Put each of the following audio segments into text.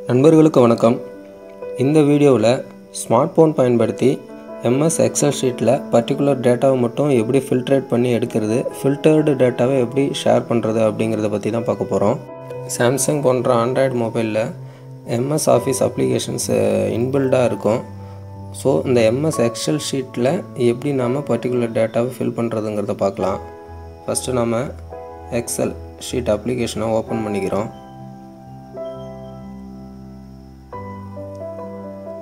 நண்பர்களுக்கு வணக்கம். இந்த வீடியோவில் ஸ்மார்ட் ஃபோன் பயன்படுத்தி ms எக்ஸல் ஷீட்டில் பர்டிகுலர் டேட்டாவை மட்டும் எப்படி ஃபில்ட்ரேட் பண்ணி எடுக்கிறது, ஃபில்டர்டு டேட்டாவை எப்படி ஷேர் பண்ணுறது அப்படிங்கிறத பற்றி தான் பார்க்க போகிறோம். சாம்சங் போன்ற ஆண்ட்ராய்டு மொபைலில் ms ஆஃபீஸ் அப்ளிகேஷன்ஸ் இன்பில்டாக இருக்கும். ஸோ இந்த ms எக்ஸல் ஷீட்டில் எப்படி நாம் பர்டிகுலர் டேட்டாவை ஃபில் பண்ணுறதுங்கிறத பார்க்கலாம். ஃபஸ்ட்டு நாம் எக்ஸல் ஷீட் அப்ளிகேஷனை ஓப்பன் பண்ணிக்கிறோம்.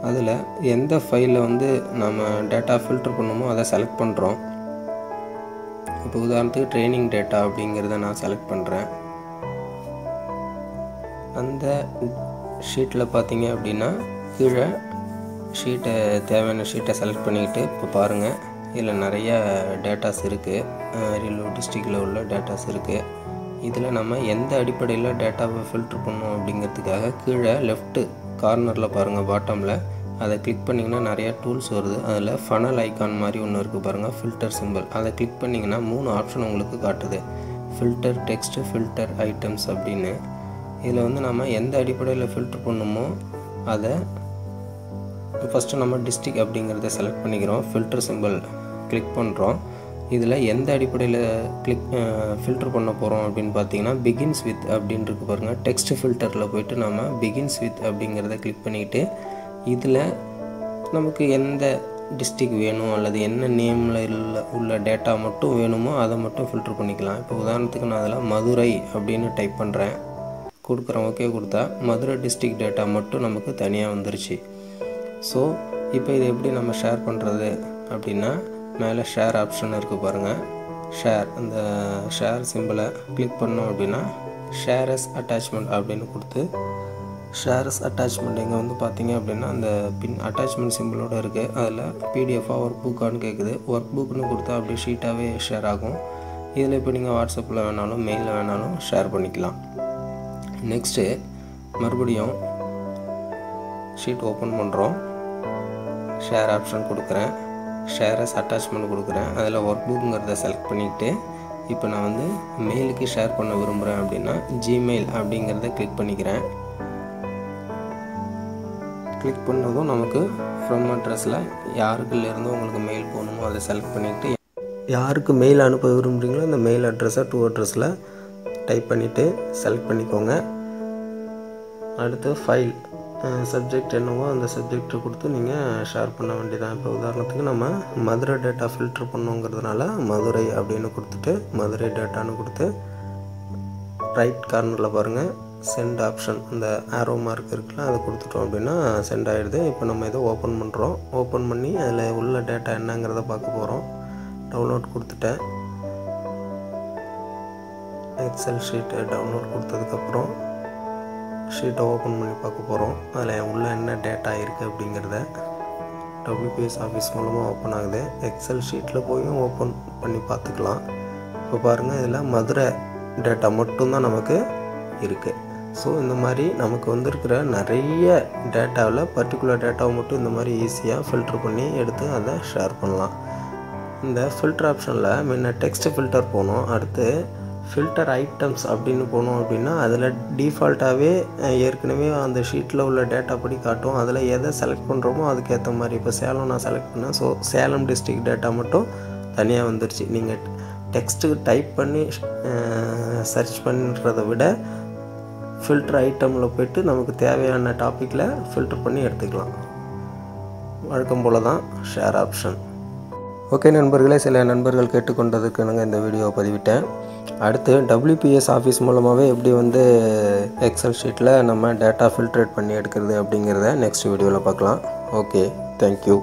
அதில் எந்த ஃபைலில் நம்ம டேட்டா ஃபில்டர் பண்ணுமோ அதை செலக்ட் பண்ணுறோம். இப்போ உதாரணத்துக்கு ட்ரைனிங் டேட்டா அப்படிங்கிறத நான் செலக்ட் பண்ணுறேன். அந்த ஷீட்டில் பார்த்தீங்க அப்படின்னா கீழே தேவையான ஷீட்டை செலக்ட் பண்ணிக்கிட்டு இப்போ பாருங்கள், இதில் நிறைய டேட்டாஸ் இருக்குது. அரியலூர் டிஸ்ட்ரிக்டில் உள்ள டேட்டாஸ் இருக்குது. இதில் நம்ம எந்த அடிப்படையில் டேட்டாவை ஃபில்டர் பண்ணோம் அப்படிங்கிறதுக்காக கீழே லெஃப்ட்டு கார்னரில் பாருங்கள், பாட்டமில் அதை கிளிக் பண்ணிங்கன்னா நிறையா டூல்ஸ் வருது. அதில் ஃபனல் ஐக்கான் மாதிரி ஒன்று இருக்குது பாருங்கள், ஃபில்டர் சிம்பிள். அதை கிளிக் பண்ணிங்கன்னா 3 ஆப்ஷன் உங்களுக்கு காட்டுது. ஃபில்டர் டெக்ஸ்ட்டு, ஃபில்டர் ஐட்டம்ஸ் அப்படின்னு. இதில் நம்ம எந்த அடிப்படையில் ஃபில்டர் பண்ணுமோ அதை ஃபஸ்ட்டு நம்ம டிஸ்ட்ரிக்ட் அப்படிங்கிறத செலக்ட் பண்ணிக்கிறோம். ஃபில்டர் சிம்பிள் கிளிக் பண்ணுறோம். இதில் எந்த அடிப்படையில் ஃபில்டர் பண்ண போகிறோம் அப்படின்னு பார்த்தீங்கன்னா பிகின்ஸ் வித் அப்படின்னு இருக்குது பாருங்கள். டெக்ஸ்ட் ஃபில்டரில் போய்ட்டு நம்ம பிகின்ஸ் வித் அப்படிங்கிறத கிளிக் பண்ணிக்கிட்டு இதில் நமக்கு எந்த டிஸ்ட்ரிக்ட் வேணும் அல்லது என்ன நேமில் உள்ள டேட்டா மட்டும் வேணுமோ அதை மட்டும் ஃபில்டர் பண்ணிக்கலாம். இப்போ உதாரணத்துக்கு நான் அதில் மதுரை அப்படின்னு டைப் பண்ணுறேன், கொடுக்குறேன். ஓகே கொடுத்தா மதுரை டிஸ்ட்ரிக்ட் டேட்டா மட்டும் நமக்கு தனியாக வந்துருச்சு. ஸோ இப்போ இதை எப்படி நம்ம ஷேர் பண்ணுறது அப்படின்னா மேலே ஷேர் ஆப்ஷன் இருக்குது பாருங்கள். அந்த ஷேர் சிம்பிளை கிளிக் பண்ணோம் அப்படின்னா ஷேர் அஸ் அட்டாச்மெண்ட் அப்படின்னு கொடுத்து ஷேர் அஸ் அட்டாச்மெண்ட் இங்கே பார்த்தீங்க அப்படின்னா அந்த பின் அட்டாச்மெண்ட் சிம்பிளோடு இருக்குது. அதில் பிடிஎஃபாக ஒர்க் புக்கான்னு கேட்குது. ஒர்க் புக்குன்னு கொடுத்தா அப்படியே ஷீட்டாகவே ஷேர் ஆகும். இதில் இப்போ நீங்கள் வாட்ஸ்அப்பில் வேணாலும் மெயிலில் வேணாலும் ஷேர் பண்ணிக்கலாம். நெக்ஸ்ட்டு மறுபடியும் ஷீட் ஓப்பன் பண்ணுறோம். ஷேர் ஆப்ஷன் கொடுக்குறேன், ஷேர் அஸ் அட்டாச்மெண்ட் கொடுக்குறேன். அதில் ஒர்க் புக்குங்கிறத செலக்ட் பண்ணிவிட்டு இப்போ நான் மெயிலுக்கு ஷேர் பண்ண விரும்புகிறேன் அப்படின்னா ஜிமெயில் அப்படிங்கிறத கிளிக் பண்ணிக்கிறேன். கிளிக் பண்ணதும் நமக்கு ஃப்ரம் அட்ரஸில் யாருக்குலேருந்து உங்களுக்கு மெயில் போகணுமோ அதை செலக்ட் பண்ணிவிட்டு யாருக்கு மெயில் அனுப்ப விரும்புகிறீங்களோ அந்த மெயில் அட்ரஸை டூ அட்ரஸில் டைப் பண்ணிவிட்டு செலக்ட் பண்ணிக்கோங்க. அடுத்து ஃபைல் சப்ஜெக்ட் என்னவோ அந்த சப்ஜெக்டை கொடுத்து நீங்கள் ஷேர் பண்ண வேண்டியதான். இப்போ உதாரணத்துக்கு நம்ம மதுரை டேட்டா ஃபில்டர் பண்ணுங்கிறதுனால மதுரை அப்படின்னு கொடுத்துட்டு மதுரை டேட்டான்னு கொடுத்து ரைட் கார்னரில் பாருங்கள் சென்ட் ஆப்ஷன், அந்த ஆரோ மார்க் இருக்குல்ல, அதை கொடுத்துட்டோம் அப்படின்னா சென்ட் ஆகிடுது. இப்போ நம்ம இதை ஓப்பன் பண்ணுறோம். ஓப்பன் பண்ணி அதில் உள்ள டேட்டா என்னங்கிறத பார்க்க போகிறோம். டவுன்லோட் கொடுத்துட்டேன். எக்ஸல் ஷீட்டை டவுன்லோட் கொடுத்ததுக்கப்புறம் ஷீட்டை ஓப்பன் பண்ணி பார்க்க போகிறோம். அதில் உள்ள என்ன டேட்டா இருக்குது அப்படிங்கிறத WPS ஆஃபீஸ் மூலமாக ஓப்பன் ஆகுது. எக்ஸல் ஷீட்டில் போயும் ஓப்பன் பண்ணி பார்த்துக்கலாம். இப்போ பாருங்கள், இதில் மதுரை டேட்டா மட்டும்தான் நமக்கு இருக்குது. ஸோ இந்த மாதிரி நமக்கு வந்திருக்கிற நிறைய டேட்டாவில் பர்டிகுலர் டேட்டாவை மட்டும் இந்த மாதிரி ஈஸியாக ஃபில்டர் பண்ணி எடுத்து அதை ஷேர் பண்ணலாம். இந்த ஃபில்டர் ஆப்ஷனில் முன்ன டெக்ஸ்ட் ஃபில்டர் போகணும். அடுத்து ஃபில்டர் ஐட்டம்ஸ் அப்படின்னு போனோம் அப்படின்னா அதில் டிஃபால்ட்டாகவே ஏற்கனவே அந்த ஷீட்டில் உள்ள டேட்டா படி காட்டும். அதில் எதை செலக்ட் பண்ணுறோமோ அதுக்கேற்ற மாதிரி. இப்போ சேலம் நான் செலக்ட் பண்ணேன். ஸோ சேலம் டிஸ்ட்ரிக்ட் டேட்டா மட்டும் தனியாக வந்துருச்சு. நீங்கள் டெக்ஸ்ட்டு டைப் பண்ணி சர்ச் பண்ணுறதை விட ஃபில்டர் ஐட்டமில் போய்ட்டு நமக்கு தேவையான டாப்பிக்கில் ஃபில்டர் பண்ணி எடுத்துக்கலாம். வழக்கம் போல் தான் ஷேர் ஆப்ஷன். ஓகே நண்பர்களே, சில நண்பர்கள் கேட்டுக்கொண்டதுக்கு நாங்கள் இந்த வீடியோவை பதிவிட்டேன். அடுத்து WPS ஆஃபீஸ் மூலமாகவே எப்படி எக்ஸல் ஷீட்டில் நம்ம டேட்டா ஃபில்ட்ரேட் பண்ணி எடுக்கிறது அப்படிங்கிறத நெக்ஸ்ட் வீடியோவில் பார்க்கலாம். Okay, thank you.